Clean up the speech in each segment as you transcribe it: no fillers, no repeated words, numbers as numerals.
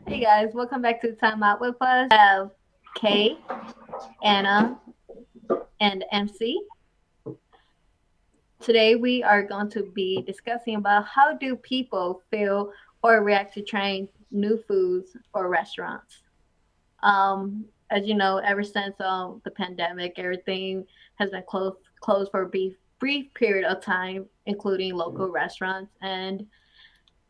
Hey guys, welcome back to Time Out with us. We have Kay, Anna, and MC. Today we are going to be discussing about how do people feel or react to trying new foods or restaurants. As you know, ever since the pandemic, everything has been closed for a brief period of time, including local restaurants. And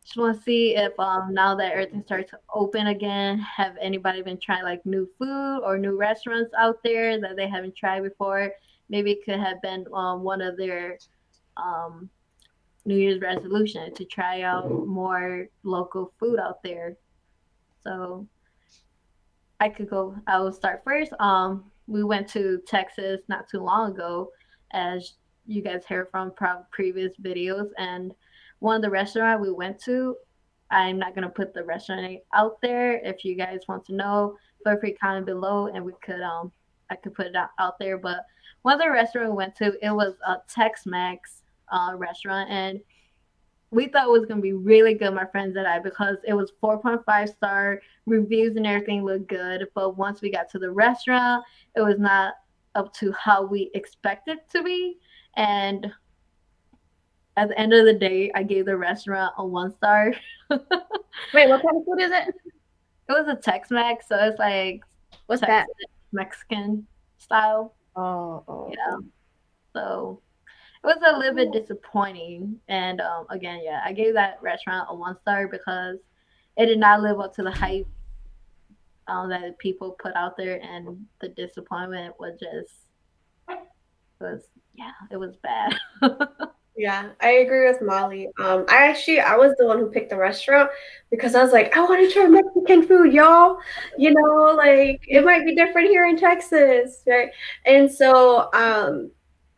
just want to see if now that everything starts to open again, have anybody been trying like new food or new restaurants out there that they haven't tried before? Maybe it could have been one of their um, New Year's resolution to try out more local food out there. So I could go. I will start first. We went to Texas not too long ago, as you guys heard from previous videos, and one of the restaurant we went to. I'm not gonna put the restaurant name out there. If you guys want to know, feel free to comment below, and we could I could put it out there. But one of the restaurant we went to, it was a Tex-Mex restaurant, and we thought it was gonna be really good, my friends and I, because it was 4.5 star reviews and everything looked good. But once we got to the restaurant, it was not up to how we expected to be. And at the end of the day, I gave the restaurant a 1 star. It Wait, what kind of food is it? was a Tex-Mex, so it's like What's that? Texas Mexican style. Oh, oh, Yeah. oh. So it was a little bit disappointing. And again, yeah, I gave that restaurant a 1 star because it did not live up to the hype that people put out there, and the disappointment was just was yeah, it was bad. Yeah, I agree with Molly. I was the one who picked the restaurant because I was like, I want to try Mexican food, y'all. Like it might be different here in Texas, right? And so,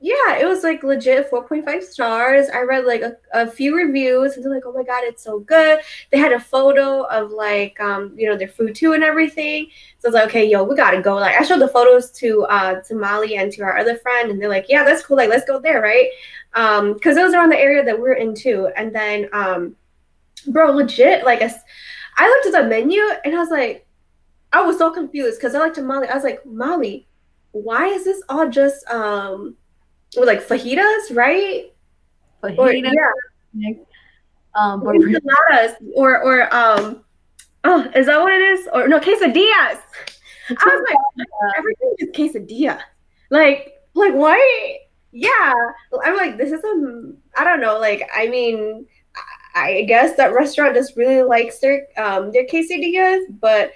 yeah, it was like legit 4.5 stars. I read like a few reviews and they're like, oh my God, it's so good. They had a photo of like, their food too and everything. So I was like, okay, yo, we gotta go. Like I showed the photos to Molly and to our other friend, and they're like, yeah, that's cool. Like let's go there, right? Because it was around the area that we're in too. And then, bro, legit, I looked at the menu and I was like, I was so confused because I looked at Molly. I was like, Molly, why is this all just with like fajitas, right? Or Fajita, yeah, burrito. enchiladas, or oh, is that what it is? Or no, quesadillas. I was like, everything is quesadilla. Like why? Yeah, I'm like, this is I don't know. Like, I mean, I guess that restaurant just really likes their quesadillas, but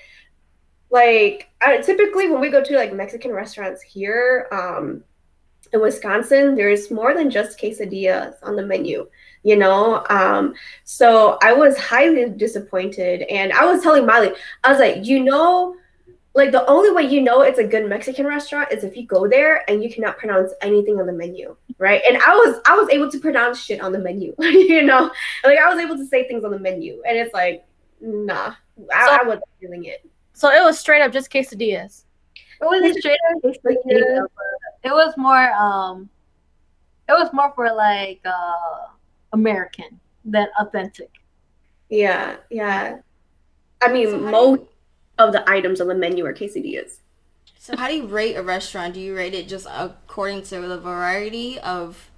typically when we go to like Mexican restaurants here, in Wisconsin, there's more than just quesadillas on the menu, you know? So I was highly disappointed. And I was telling Miley, I was like, like the only way you know it's a good Mexican restaurant is if you go there and you cannot pronounce anything on the menu, right? And I was able to pronounce shit on the menu, like I was able to say things on the menu, and it's like, nah, So, I wasn't feeling it. so it was straight up just quesadillas. It wasn't straight up quesadilla, but it was more for like American than authentic. Yeah, yeah. I So mean, how do you most of the items on the menu are quesadillas. so how do you rate a restaurant? Do you rate it just according to the variety of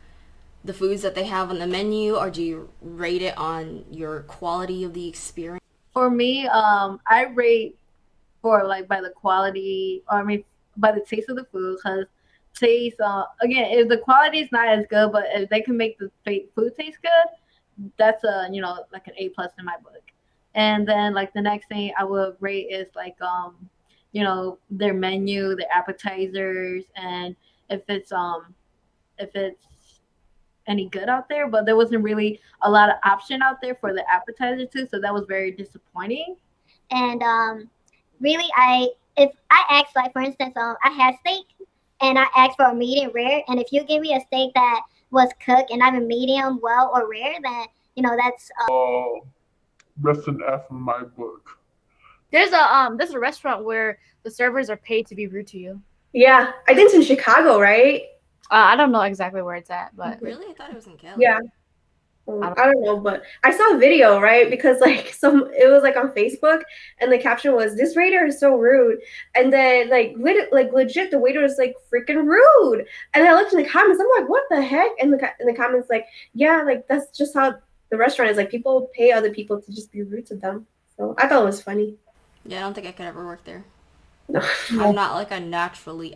the foods that they have on the menu, or do you rate it on your quality of the experience? For me, I rate for like by the quality, or I mean by the taste of the food, because taste again, if the quality is not as good, but if they can make the food taste good, that's a like an A plus in my book. And then like the next thing I would rate is like their menu, their appetizers, and if it's um if it's any good out there. But there wasn't really a lot of option out there for the appetizer too, so that was very disappointing. And really, I if I asked, like, for instance, I had steak and I asked for a medium rare, and if you give me a steak that was cooked and I'm a medium well or rare, then that's That's an F in my book. There's a restaurant where the servers are paid to be rude to you. Yeah, I think it's in Chicago, right? I don't know exactly where it's at, but Really? I thought it was in Cali. Yeah. I don't know, but I saw a video, right? Because like it was like on Facebook, and the caption was, "This waiter is so rude," and then like legit, the waiter was like freaking rude. And I looked in the comments, I'm like, "What the heck?" And in the comments, like, yeah, like that's just how the restaurant is. Like people pay other people to just be rude to them. So I thought it was funny. Yeah, I don't think I could ever work there. No. I'm not like a naturally.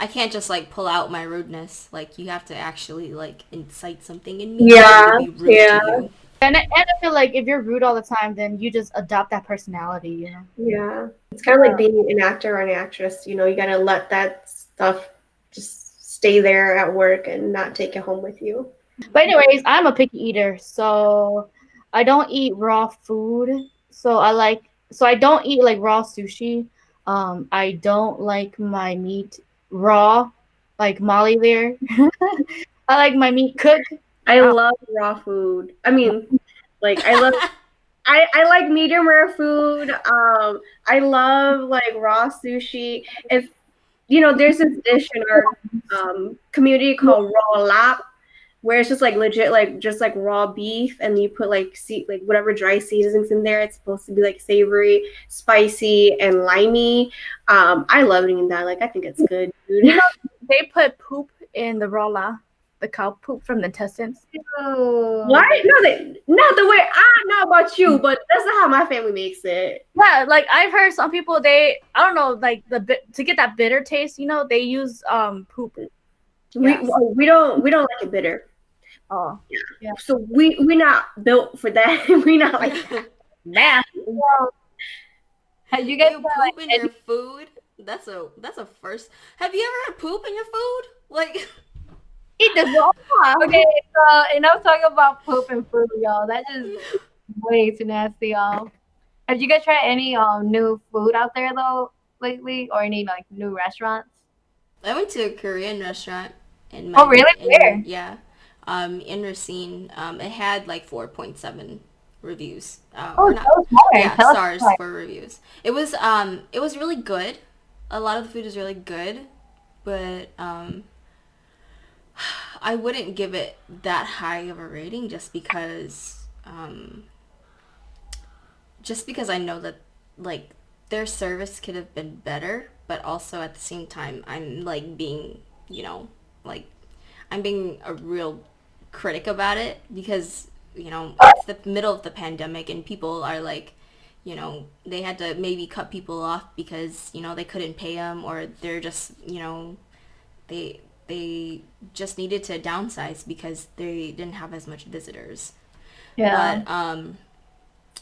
I can't just like pull out my rudeness. Like you have to actually like incite something in me. Yeah, To be rude yeah. To you. And I feel like if you're rude all the time, then you just adopt that personality, you know? Yeah, it's kind of like being an actor or an actress. You know, you gotta let that stuff just stay there at work and not take it home with you. But anyways, I'm a picky eater, so I don't eat raw food. So I don't eat like raw sushi. I don't like my meat raw, like Molly there. I like my meat cooked. I love raw food. I mean, like I love. I like medium rare food. I love like raw sushi. If you know, there's this dish in our community called raw lap, where it's just like legit, like just like raw beef, and you put like like whatever dry seasonings in there. It's supposed to be like savory, spicy, and limey. I love eating that. Like I think it's good, dude. They put poop in the raw la, the cow poop from the intestines. What? No, not the way I know about you, but that's not how my family makes it. Yeah, like I've heard some people I don't know, like to get that bitter taste, you know, they use poop. We don't like it bitter. Oh, Yeah. So we're not built for that. We're not like nah. Have you guys You got, poop in your food? That's a first. Have you ever had poop in your food? Like Eat the raw. okay, so enough talking about poop and food, y'all. That is way too nasty, y'all. Have you guys tried any new food out there though lately, or any like new restaurants? I went to a Korean restaurant in Oh, really? Where? Yeah. In Racine. It had like 4.7 reviews. Oh, Or not, tell us more. yeah, Tell us stars more. for reviews. It was really good. A lot of the food is really good, but I wouldn't give it that high of a rating just because I know that like their service could have been better, but also at the same time I'm like being, like I'm being a real critic about it because, it's the middle of the pandemic and people are like, they had to maybe cut people off because, they couldn't pay them or they're just, they just needed to downsize because they didn't have as much visitors. Yeah. But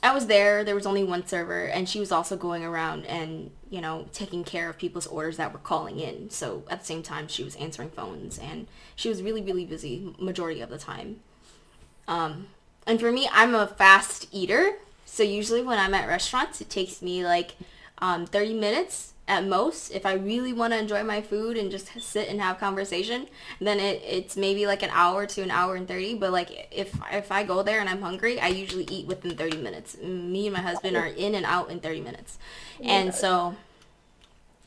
I was there. There was only one server, and she was also going around and, taking care of people's orders that were calling in. So at the same time, she was answering phones, and she was really, really busy majority of the time. And for me, I'm a fast eater. So usually when I'm at restaurants, it takes me like 30 minutes at most. If I really want to enjoy my food and just sit and have conversation, then it's maybe like an hour to an hour and 30. But like if I go there and I'm hungry, I usually eat within 30 minutes. Me and my husband are in and out in 30 minutes. And so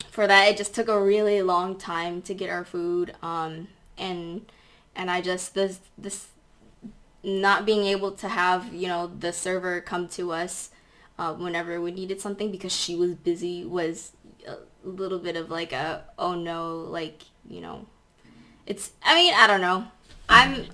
for that, it just took a really long time to get our food. And I just, this not being able to have, the server come to us whenever we needed something because she was busy was a little bit of like a, oh no, like, it's, I don't know. I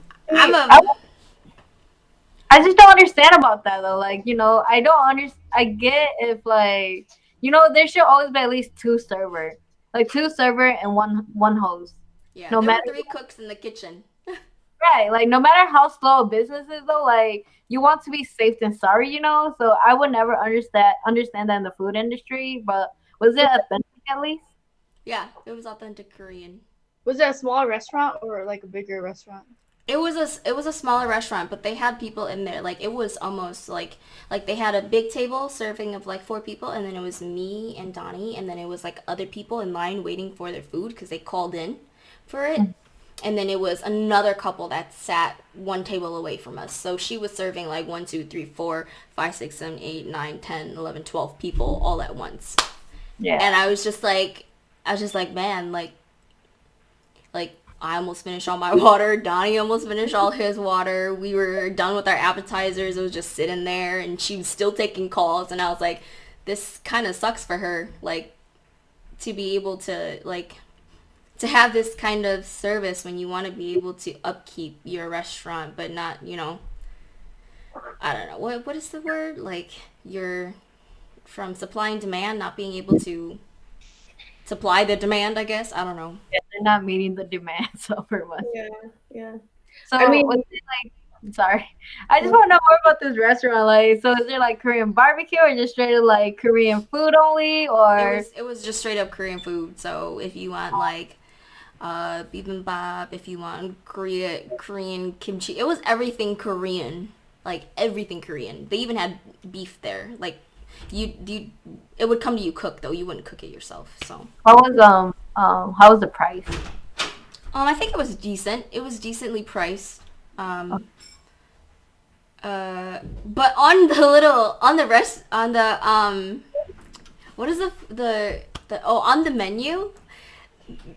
just don't understand about that though. Like, I don't understand. I get if like, there should always be at least two server and one host. Yeah, No there matter were 3 cooks in the kitchen. Right, like no matter how slow a business is though, like you want to be safe than sorry, So I would never understand that in the food industry, but was it authentic at least? Yeah, it was authentic Korean. Was it a small restaurant or like a bigger restaurant? It was a smaller restaurant, but they had people in there. Like it was almost like they had a big table serving of like 4 people, and then it was me and Donnie, and then it was like other people in line waiting for their food because they called in for it. And then it was another couple that sat one table away from us. So she was serving like 1, 2, 3, 4, 5, 6, 7, 8, 9, 10, 11, 12 people all at once. Yeah. And I was just like, man, like I almost finished all my water. Donnie almost finished all his water. We were done with our appetizers. It was just sitting there, and she was still taking calls. And I was like, this kind of sucks for her. Like, to be able to, like, to have this kind of service when you want to be able to upkeep your restaurant, but not, I don't know. What is the word? Like, you're from supply and demand, not being able to supply the demand, I guess. I don't know. Yeah, they're not meeting the demand so very much. Yeah, yeah. So I mean, was it like, sorry, I just want to know more about this restaurant. Like, so is there like Korean barbecue or just straight up like Korean food only, or It was just straight up Korean food. So if you want like bibimbap, if you want Korean kimchi, it was everything Korean. Like everything Korean. They even had beef there. Like you it would come to you cooked though. You wouldn't cook it yourself. So how was the price? I think it was decent. It was decently priced. But on the little on the rest on the what is the on the menu,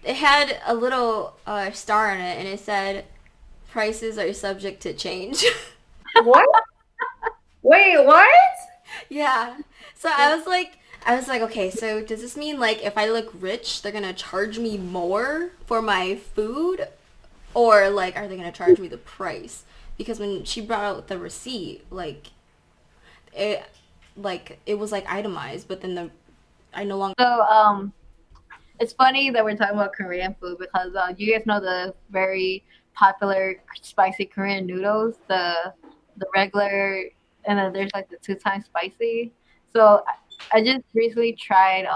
it had a little star on it, and it said prices are subject to change. what? Wait, what? Yeah. So I was like, okay, so does this mean like if I look rich, they're gonna charge me more for my food? Or like are they gonna charge me the price? Because when she brought out the receipt, it was like itemized, but then I no longer So it's funny that we're talking about Korean food because you guys know the very popular spicy Korean noodles, the regular, and then there's like the 2 times spicy. So I just recently tried.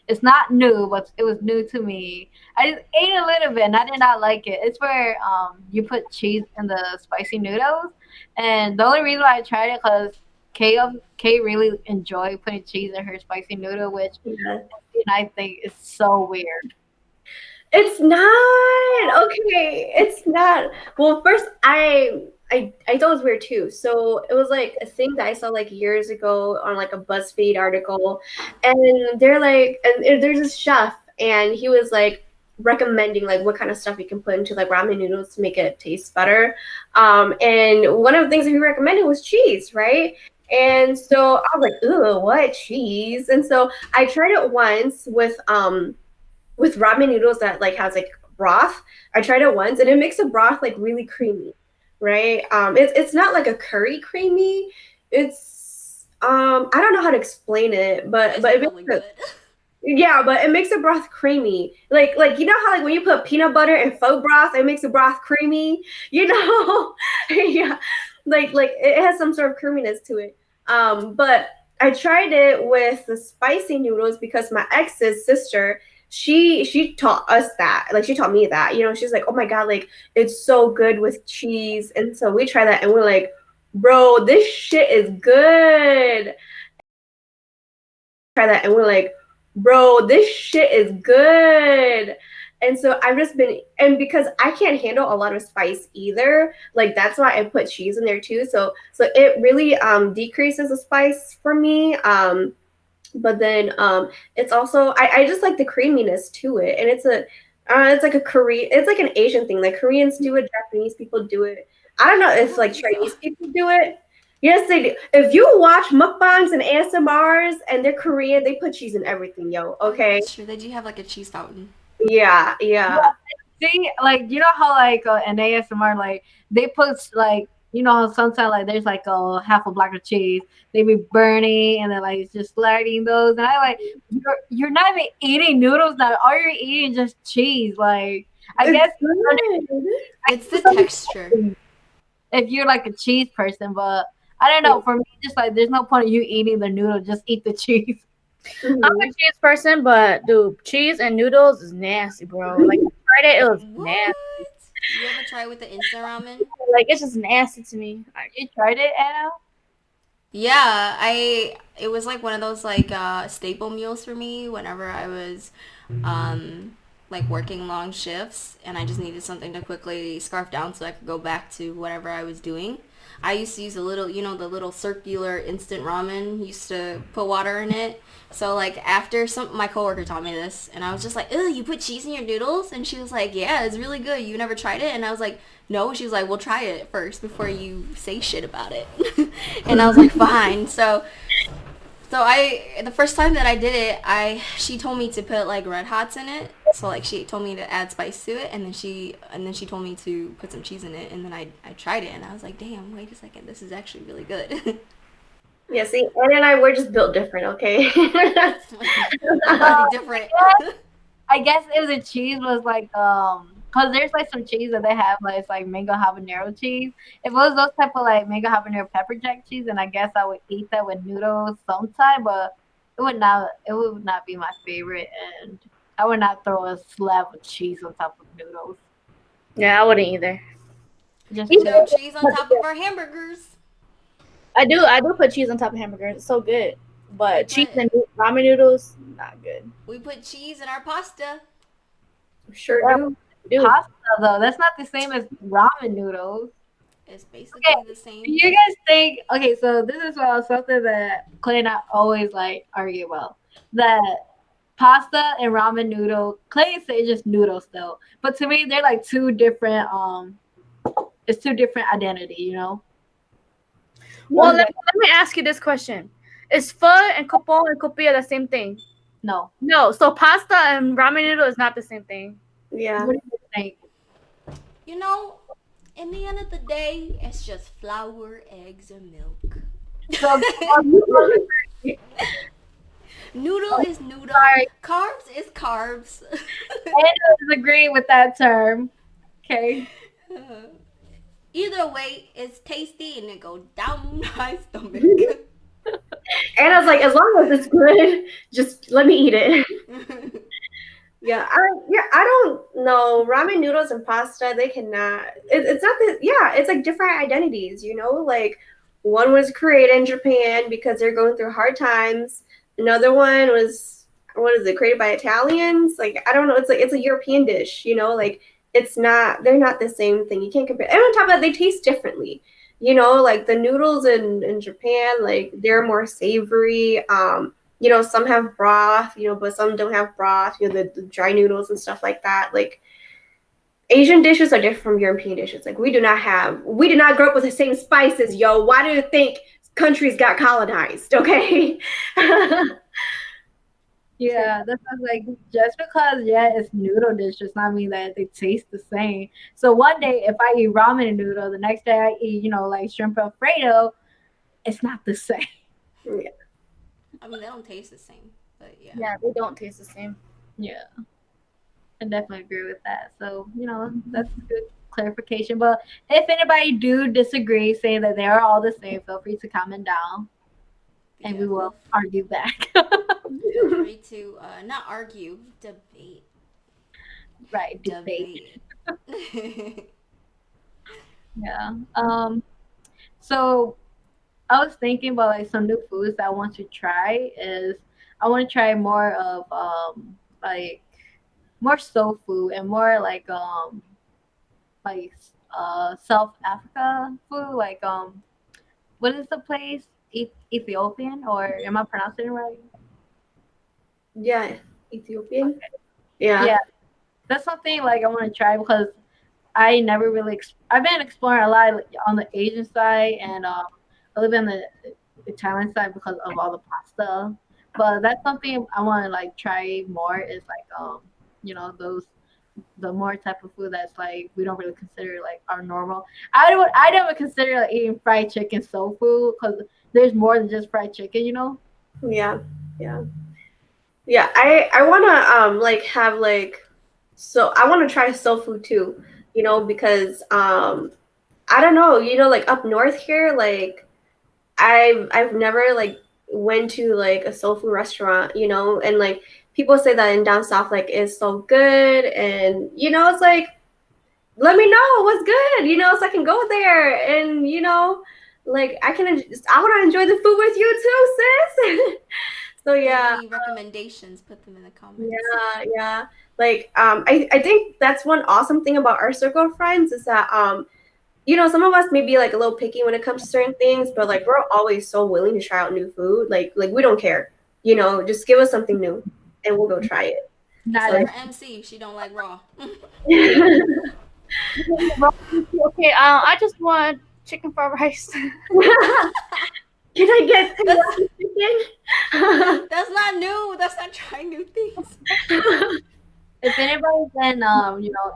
It's not new, but it was new to me. I just ate a little bit, and I did not like it. It's where you put cheese in the spicy noodles, and the only reason why I tried it because Kay really enjoyed putting cheese in her spicy noodle, which Yeah. and I think is so weird. It's not okay. It's not. Well, first, I thought it was weird too. So it was like a thing that I saw like years ago on like a BuzzFeed article, and they're like, and there's this chef, and he was like recommending like what kind of stuff you can put into like ramen noodles to make it taste better. And one of the things that he recommended was cheese, right? And so I was like, ooh, what cheese? And so I tried it once with ramen noodles that like has like broth. I tried it once and it makes the broth like really creamy, right? It's not like a curry creamy. It's I don't know how to explain it, but it makes really it, good. yeah, but it makes the broth creamy. Like you know how like when you put peanut butter in faux broth, it makes the broth creamy. You know, yeah, like it has some sort of creaminess to it. But I tried it with the spicy noodles because my ex's sister she taught us that, like she taught me that, you know, she's like, oh my god, like it's so good with cheese. And so we try that and we're like, bro, this shit is good. Try that and we're like, bro, this shit is good. And so I've just been, and because I can't handle a lot of spice either, like that's why I put cheese in there too. So it really decreases the spice for me. But then it's also I just like the creaminess to it, and it's like a Korean, it's like an Asian thing. Like Koreans do it, Japanese people do it. I don't know if like Chinese people do it. Yes, they do. If you watch mukbangs and ASMRs and they're Korean, they put cheese in everything, yo. Okay. Sure, they do have like a cheese fountain. Yeah, yeah. See, like you know how like in ASMR, like they put like you know how sometimes like there's like a half a block of cheese, they be burning and then like it's just sliding those, and I like you're not even eating noodles now. All you're eating is just cheese. Like I guess It's the texture. if you're like a cheese person, but I don't know. For me, just like there's no point in you eating the noodle. Just eat the cheese. Mhm. I'm a cheese person, but dude, cheese and noodles is nasty, bro. Like I tried it, it was What? nasty. You ever try with the instant ramen? Like it's just nasty to me. You tried it, Anna? Yeah, it was like one of those like staple meals for me whenever I was like working long shifts and I just needed something to quickly scarf down so I could go back to whatever I was doing. I used to use a little, the little circular instant ramen. Used to put water in it. So like after my coworker taught me this, and I was just like, "Ew, you put cheese in your noodles?" And she was like, "Yeah, it's really good. You never tried it?" And I was like, "No." She was like, "Well, try it first before you say shit about it." And I was like, "Fine." So the first time that I did it, she told me to put like Red Hots in it. So like she told me to add spice to it, and then she told me to put some cheese in it, and then I tried it, and I was like, damn, wait a second, this is actually really good. Yeah, see, Anna and I, we're just built different, okay? Different. I guess if the cheese was like cause there's like some cheese that they have like it's like mango habanero cheese. If it was those type of like mango habanero pepper jack cheese, then I guess I would eat that with noodles sometime, but it would not be my favorite, and I would not throw a slab of cheese on top of noodles. Yeah, I wouldn't either. Just No cheese on top of our hamburgers. I do put cheese on top of hamburgers. It's so good. But cheese But- and ramen noodles, not good. We put cheese in our pasta. Sure do. Dude, pasta though, that's not the same as ramen noodles. It's basically Okay. the same. Do you guys think? Okay, so this is something that Clay and I always like argue about. That pasta and ramen noodle. Clay say it's just noodles still, but to me they're like two different. It's two different identity. You know. well, let me ask you this question: is pho and kopong and kopia the same thing? No. No. So pasta and ramen noodle is not the same thing. Yeah. What do you think? In the end of the day, it's just flour, eggs, and milk. So, Noodle is noodle. Sorry. Carbs is carbs. Anna disagree with that term. Okay. Either way, it's tasty and it goes down my stomach. And I was like, as long as it's good, just let me eat it. Yeah, I don't know. Ramen noodles and pasta, they cannot. It's not that. Yeah, it's like different identities. Like one was created in Japan because they're going through hard times. Another one was, what is it, created by Italians? Like I don't know. It's a European dish. Like it's not. They're not the same thing. You can't compare. And on top of that, they taste differently. Like the noodles in Japan, like they're more savory. Some have broth, but some don't have broth, the dry noodles and stuff like that. Like Asian dishes are different from European dishes. Like we did not grow up with the same spices, yo. Why do you think countries got colonized? Okay. Yeah, that's why I was like, just because it's noodle dish does not mean that they taste the same. So one day if I eat ramen noodle, the next day I eat, like shrimp Alfredo, it's not the same. Yeah. I mean, they don't taste the same, but yeah. Yeah, they don't taste the same. Yeah, I definitely agree with that. So, that's a good clarification. But if anybody do disagree, saying that they are all the same, feel free to comment down and we will argue back. Feel free to not argue, debate. Right, debate. Yeah. So I was thinking about like some new foods that I want to try is I want to try more of like more soul food and more like South Africa food, like what is the place? Ethiopian, or am I pronouncing it right? Yeah, Ethiopian. Yeah. Yeah. That's something like I want to try because I never really I've been exploring a lot on the Asian side, and I live in the Italian side because of all the pasta. But that's something I want to like try more is like those the more type of food that's like we don't really consider like our normal. I never consider like eating fried chicken soul food because there's more than just fried chicken, Yeah. I wanna like have like, so I want to try soul food too, because I don't know, like up north here, like I've never like went to like a soul food restaurant, and like people say that in down south like it's so good, and it's like, let me know what's good, so I can go there, and like I want to enjoy the food with you too, sis. So yeah. Any recommendations, put them in the comments. Like I think that's one awesome thing about our circle of friends is that you know, some of us may be like a little picky when it comes to certain things, but like we're always so willing to try out new food. Like we don't care. You know, just give us something new and we'll go try it. Not So Except for MC, she don't like raw. Okay, I just want chicken fried rice. can I get That's teriyaki chicken? that's not new. That's not trying new things. if anybody's in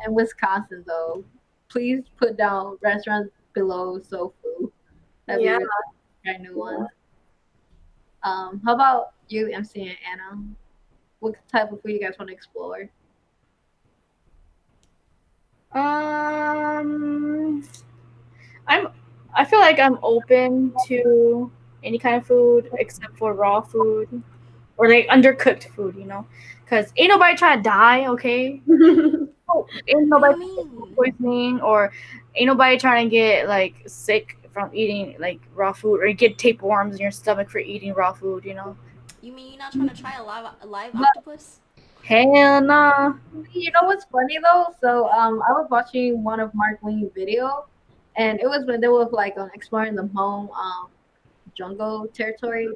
in Wisconsin though, please put down restaurants below soul food. That'd be Yeah. really try new ones. How about you, MC and Anna? What type of food you guys want to explore? Um, I feel like I'm open to any kind of food except for raw food or like undercooked food, you know, because ain't nobody trying to die, okay? Ain't What nobody do you trying to get mean? poisoning or ain't nobody trying to get like sick from eating like raw food or get tapeworms in your stomach for eating raw food, you know? You mean you're not trying to try a live But octopus? Hell nah. you know what's funny though? So I was watching one of Mark Lee's video, and it was when they were like exploring the home jungle territory,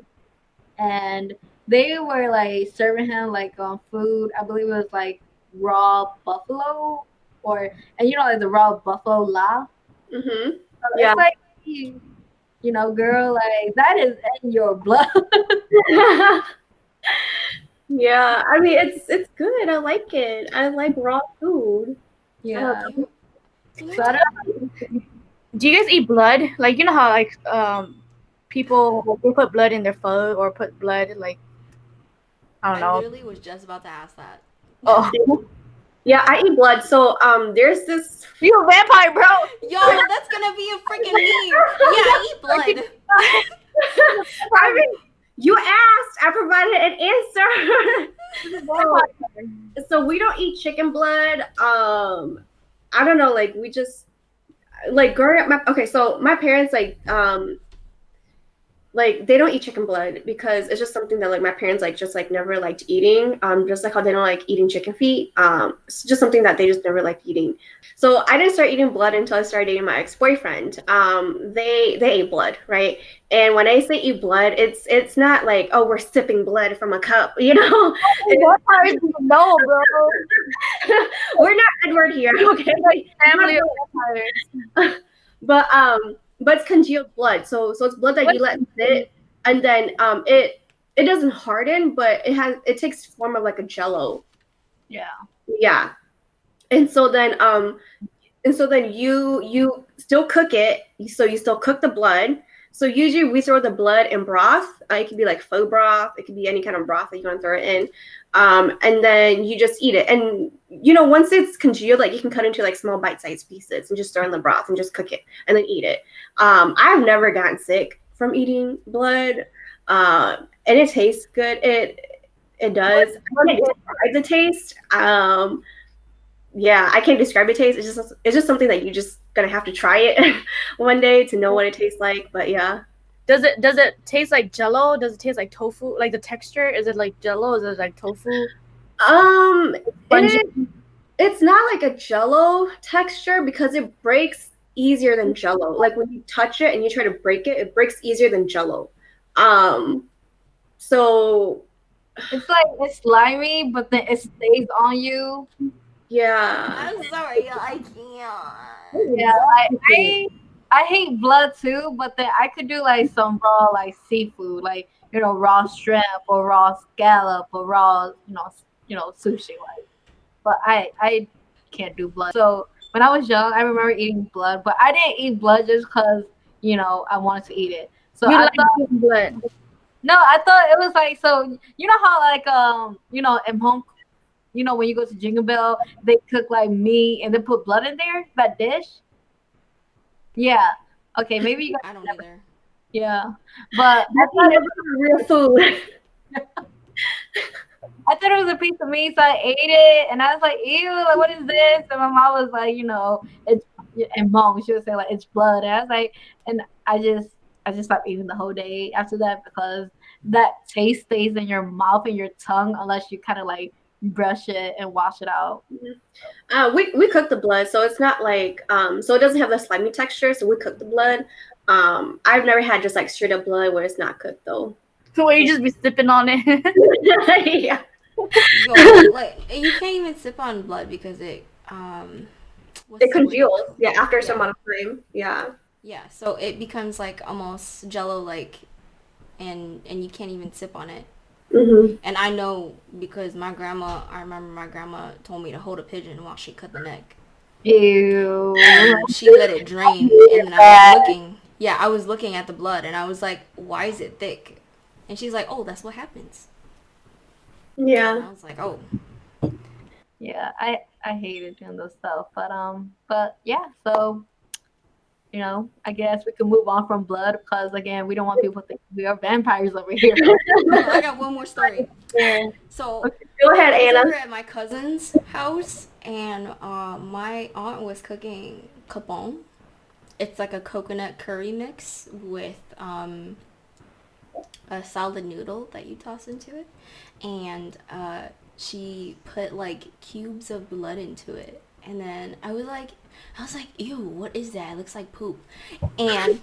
and they were like serving him like food. I believe it was like raw buffalo, or and like the raw buffalo la. hmm So Yeah. it's like girl, like that is in your blood. Yeah. I mean, it's good. I like it. I like raw food. Yeah. You, you know So I what? don't Do you guys eat blood? Like you know how like people they put blood in their pho or put blood like I don't I know. literally was just about to ask that. Oh, Yeah, I eat blood. So there's this. you a vampire, bro? Yo, that's gonna be a freaking meme. Yeah, I eat blood. I mean, you asked. I provided an answer. So we don't eat chicken blood. I don't know. Like we just like growing up. Okay, so my parents like they don't eat chicken blood because it's just something that like my parents like just like never liked eating, just like how they don't like eating chicken feet, it's just something that they just never liked eating. So I didn't start eating blood until I started dating my ex-boyfriend. They ate blood, right? And when I say eat blood, it's not like, oh, we're sipping blood from a cup, you know. Vampires no, bro. We're not Edward here, okay? Family of vampires. But it's congealed blood, so it's blood that you let sit, and then it doesn't harden, but it takes form of like a jello. Yeah. Yeah. And so then you still cook it, so you still cook the blood. So usually we throw the blood in broth. It could be like faux broth. It could be any kind of broth that you want to throw it in. And then you just eat it. And once it's congealed, like you can cut into like small bite-sized pieces and just throw in the broth and just cook it and then eat it. I've never gotten sick from eating blood, and it tastes good. It does. I want to describe the taste. Yeah, I can't describe the taste. It's just something that you just gonna have to try it one day to know what it tastes like. But yeah. Does it taste like jello? Does it taste like tofu? Like the texture? Is it like jello? Is it like tofu? Spongy? It's not like a jello texture because it breaks easier than jello. Like when you touch it and you try to break it, it breaks easier than jello. So It's like it's slimy, but then it stays on you. yeah. I'm sorry, I can't. Yeah, I hate blood too, but then I could do like some raw like seafood, like raw shrimp or raw scallop or raw sushi like. But I can't do blood. So when I was young, I remember eating blood, but I didn't eat blood just because I wanted to eat it. So You I like thought blood? no, I thought it was like so. You know how like in home, when you go to Jingle Bell, they cook like meat and they put blood in there. That dish. Yeah. Okay, maybe you guys I don't never. either. Yeah, but That's not real food. I thought it was a piece of meat, so I ate it, and I was like, "Ew, like what is this?" And my mom was like, it's and mom, she would say like it's blood, and I was like, and I just stopped eating the whole day after that because that taste stays in your mouth and your tongue unless you kind of like brush it and wash it out. We cook the blood, so it's not like so it doesn't have the slimy texture. So we cook the blood. I've never had just like straight up blood where it's not cooked though. Where you just be sipping on it. Yeah. Yo, like you can't even sip on blood because it what's It the word? congeals. Yeah, after a certain Yeah. amount of time. Yeah. Yeah, so it becomes like almost jello like, and you can't even sip on it. Mm-hmm. And I know because I remember my grandma told me to hold a pigeon while she cut the neck. Ew. And she let it drain, and then I was looking at the blood, and I was like, why is it thick? And she's like, oh, that's what happens. And Yeah. I was like, oh. Yeah, I hated doing those stuff, but yeah, so I guess we can move on from blood because again, we don't want people to think we are vampires over here. I got one more story. So Go ahead, I was Anna. over at my cousin's house, and my aunt was cooking kapong. It's like a coconut curry mix with a salad noodle that you toss into it, and she put like cubes of blood into it, and then I was like, ew, what is that? It looks like poop. And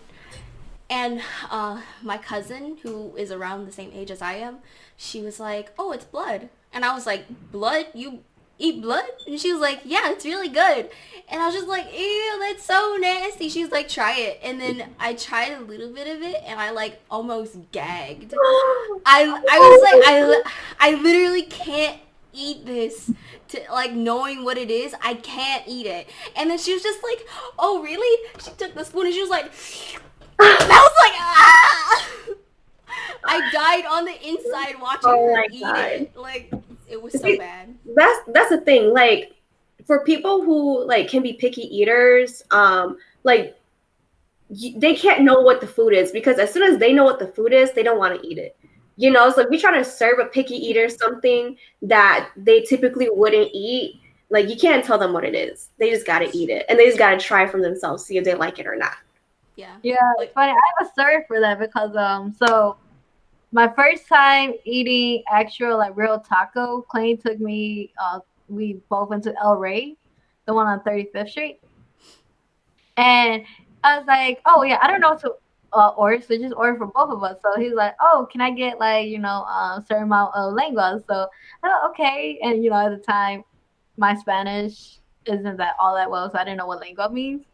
my cousin, who is around the same age as I am, she was like, oh, it's blood. And I was like, blood? You eat blood? And she was like, yeah, it's really good. And I was just like, ew, that's so nasty. She was like, try it. And then I tried a little bit of it, and I like almost gagged. I was like, I literally can't eat this. To like knowing what it is, I can't eat it. And then she was just like, oh really? She took the spoon and she was like, and I was like, ah! I died on the inside watching her eat it. Like, it was so bad. That's the thing. Like, for people who like can be picky eaters, like they can't know what the food is because as soon as they know what the food is, they don't want to eat it. It's like we try to serve a picky eater something that they typically wouldn't eat. Like you can't tell them what it is. They just gotta eat it, and they just gotta try from themselves, see if they like it or not. Yeah. Yeah, it's funny. I have a story for that because so my first time eating actual like real taco, Clayton took me. We both went to El Rey, the one on 35th Street, and I was like, oh yeah, I don't know what to order, so just order for both of us. So he's like, oh, can I get like a certain amount of lengua? So okay, and at the time my Spanish isn't that all that well, so I didn't know what lengua means.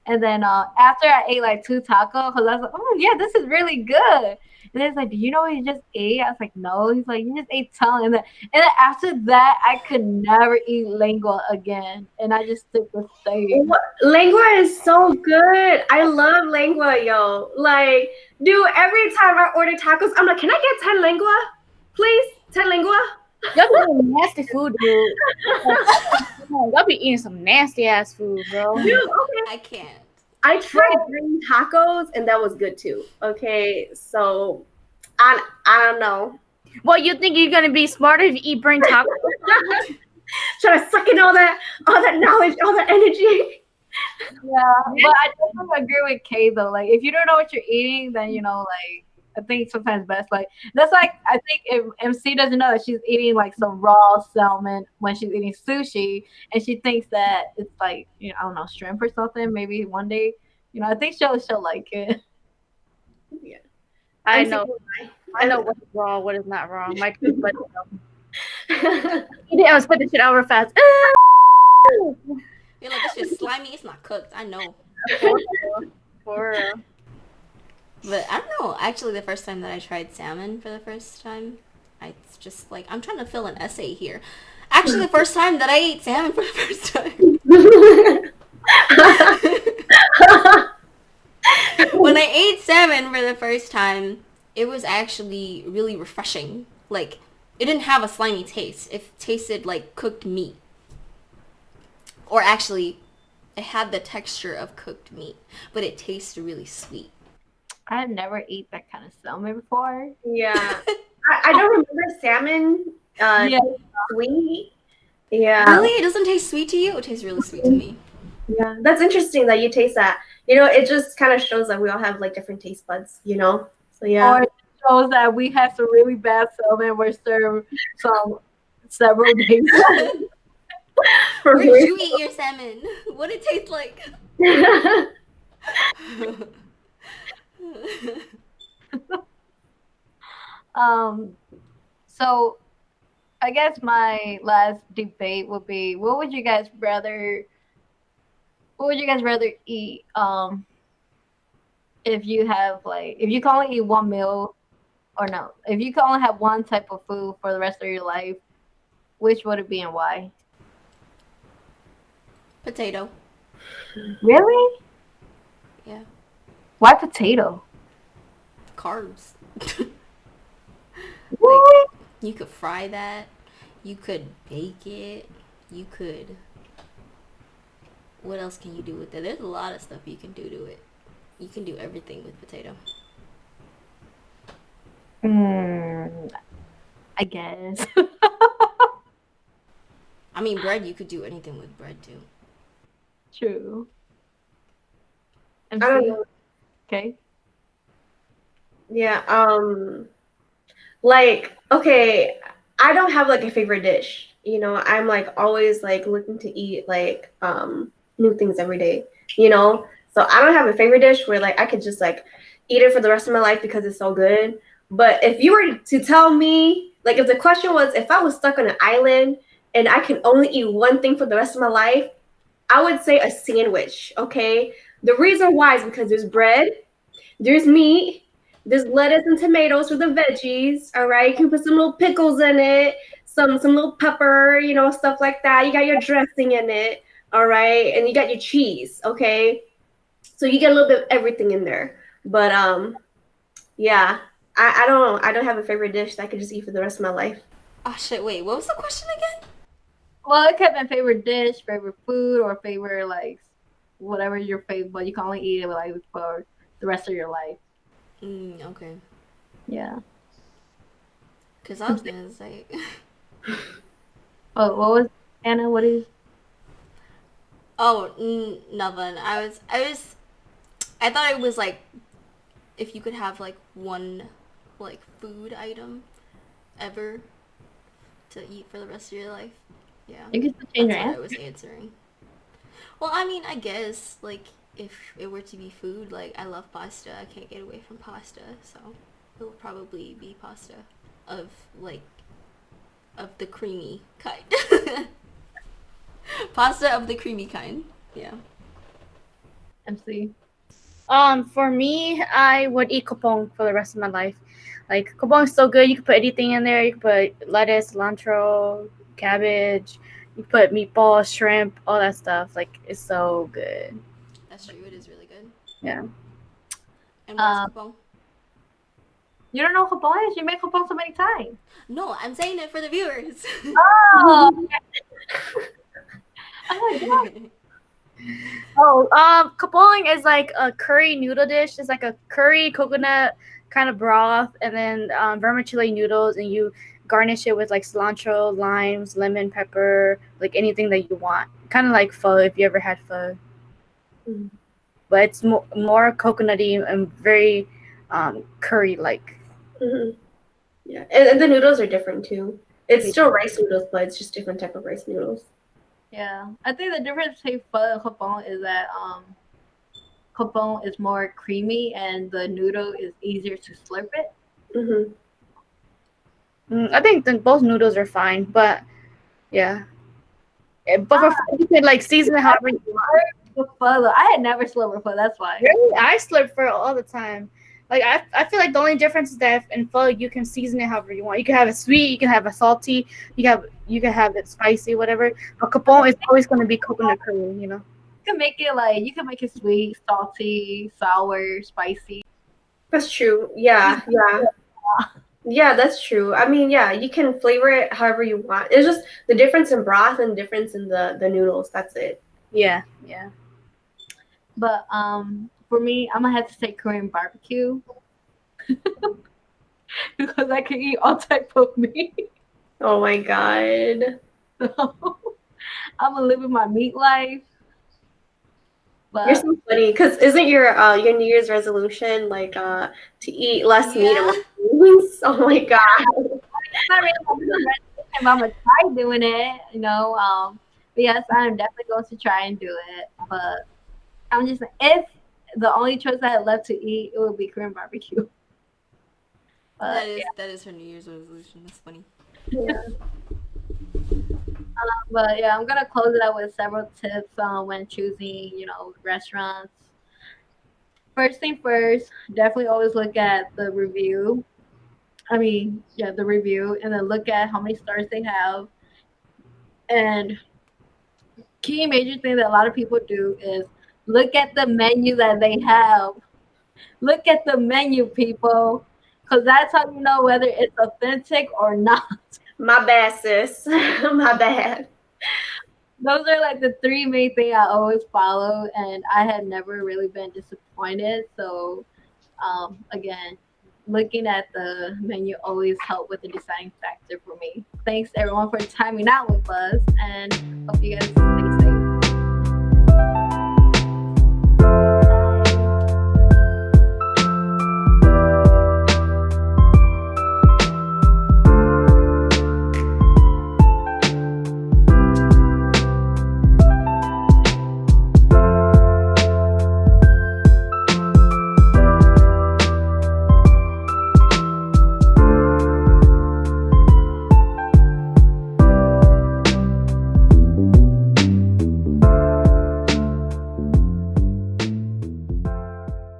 And then after I ate like 2 tacos, because I was like, oh yeah, this is really good. And he's like, do you know what you just ate? I was like, no. He's like, you just ate tongue. And then after that, I could never eat lengua again. And I just took the steak. Lengua is so good. I love lengua, yo. Like, dude, every time I order tacos, I'm like, can I get 10 lengua? Please? 10 lengua? Y'all be eating nasty food, dude. Y'all be eating some nasty ass food, bro. Dude, okay. I can't. I tried green tacos and that was good too. Okay, so I don't know. Well, you think you're gonna be smarter if you eat brain tacos? Should I suck in all that knowledge, all that energy? Yeah, but I definitely agree with Kay though. Like, if you don't know what you're eating, then like I think sometimes best like that's like I think if MC doesn't know that she's eating like some raw salmon when she's eating sushi, and she thinks that it's like I don't know, shrimp or something. Maybe one day, I think she'll like it. Yeah, I know what is raw, what is not raw. My taste buds know. Eat it and spit the shit out real fast. You're like, this shit's slimy. It's not cooked. I know. For real. But I don't know. Actually, the first time that I tried salmon for the first time, it's just like, I'm trying to fill an essay here. Actually, the first time that I ate salmon for the first time. When I ate salmon for the first time, it was actually really refreshing. Like, it didn't have a slimy taste. It tasted like cooked meat. Or actually, it had the texture of cooked meat, but it tasted really sweet. I have never eaten that kind of salmon before. Yeah, I don't remember salmon. Sweet. Yeah. Really? It doesn't taste sweet to you? It tastes really sweet to me. Yeah, that's interesting that you taste that. It just kind of shows that we all have like different taste buds. So yeah. Or it shows that we had some really bad salmon. We're served several days. For Where did you eat your salmon? What did it taste like? So I guess my last debate would be, what would you guys rather eat if you have like, if you can only eat one meal, or no, if you can only have one type of food for the rest of your life, which would it be and why? Potato. Really? Yeah. Why potato? Carbs. What? You could fry that. You could bake it. You could. What else can you do with it? There's a lot of stuff you can do to it. You can do everything with potato. I guess. I mean, bread, you could do anything with bread too. True. I don't know. Okay. Yeah, like, okay, I don't have like a favorite dish. You know, I'm like always like looking to eat like new things every day, you know? So I don't have a favorite dish where like I could just like eat it for the rest of my life because it's so good. But if you were to tell me, like if the question was if I was stuck on an island and I can only eat one thing for the rest of my life, I would say a sandwich, okay? The reason why is because there's bread, there's meat, there's lettuce and tomatoes for the veggies, all right? You can put some little pickles in it, some little pepper, you know, stuff like that. You got your dressing in it, all right? And you got your cheese, okay? So you get a little bit of everything in there. But yeah, I don't have a favorite dish that I could just eat for the rest of my life. Oh shit, wait, what was the question again? Well, it could have been favorite dish, favorite food, or favorite like whatever your favorite, but you can only eat it like for the rest of your life. Okay. Yeah. Because I was gonna say. Oh, what was Anna? What is? Oh, nothing. I thought it was like, if you could have like one, like food item, ever, to eat for the rest of your life. Yeah. You can change That's your what I answer. was answering. Well, I mean, I guess like if it were to be food, like I love pasta. I can't get away from pasta, so it will probably be pasta of like of the creamy kind. Pasta of the creamy kind. Yeah. MC. For me, I would eat kopong for the rest of my life. Like kopong is so good. You can put anything in there. You can put lettuce, cilantro, cabbage. You put meatballs, shrimp, all that stuff. Like it's so good. That's true. It is really good. Yeah. And what's kopong? You don't know what kapong is? You make kapong so many times. No, I'm saying it for the viewers. Oh. Oh my god. Kapong is like a curry noodle dish. It's like a curry coconut kind of broth, and then vermicelli noodles, and you garnish it with like cilantro, limes, lemon, pepper, like anything that you want. Kind of like pho if you ever had pho. Mm. But it's more coconutty and very curry-like. Mm-hmm. Yeah, and the noodles are different too. It's still rice noodles, but it's just different type of rice noodles. Yeah, I think the difference between pho and kapong is that kapong is more creamy and the noodle is easier to slurp it. Mm-hmm. I think both noodles are fine, but yeah. But for pho, you can like season it however you want. The pho, though, I had never slurped pho. That's why. Really? I slurp pho all the time. Like I feel like the only difference is that in pho you can season it however you want. You can have it sweet, you can have it salty, you can have it spicy, whatever. But kapong is always going to be coconut curry, you know. You can make it sweet, salty, sour, spicy. That's true. Yeah. Yeah, that's true. I mean, yeah, you can flavor it however you want. It's just the difference in broth and difference in the noodles. That's it. Yeah. But for me, I'm gonna have to say Korean barbecue because I can eat all type of meat. Oh my god. So I'm gonna live with my meat life. But You're so funny because isn't your New Year's resolution like to eat less meat and more beans? Oh my god. it's not really my resolution, if I'm gonna try doing it, but yes, I'm definitely going to try and do it. But I'm just if the only choice I had left to eat, it would be Korean barbecue. But that is her New Year's resolution. That's funny. Yeah. But yeah, I'm gonna close it out with several tips on when choosing, restaurants. First thing first, definitely always look at the review. The review, and then look at how many stars they have. And key major thing that a lot of people do is look at the menu that they have. Look at the menu, people, because that's how you know whether it's authentic or not. My bad, sis. My bad. Those are like the three main things I always follow, and I had never really been disappointed. So, again, looking at the menu always helped with the deciding factor for me. Thanks everyone for timing out with us, and hope you guys stay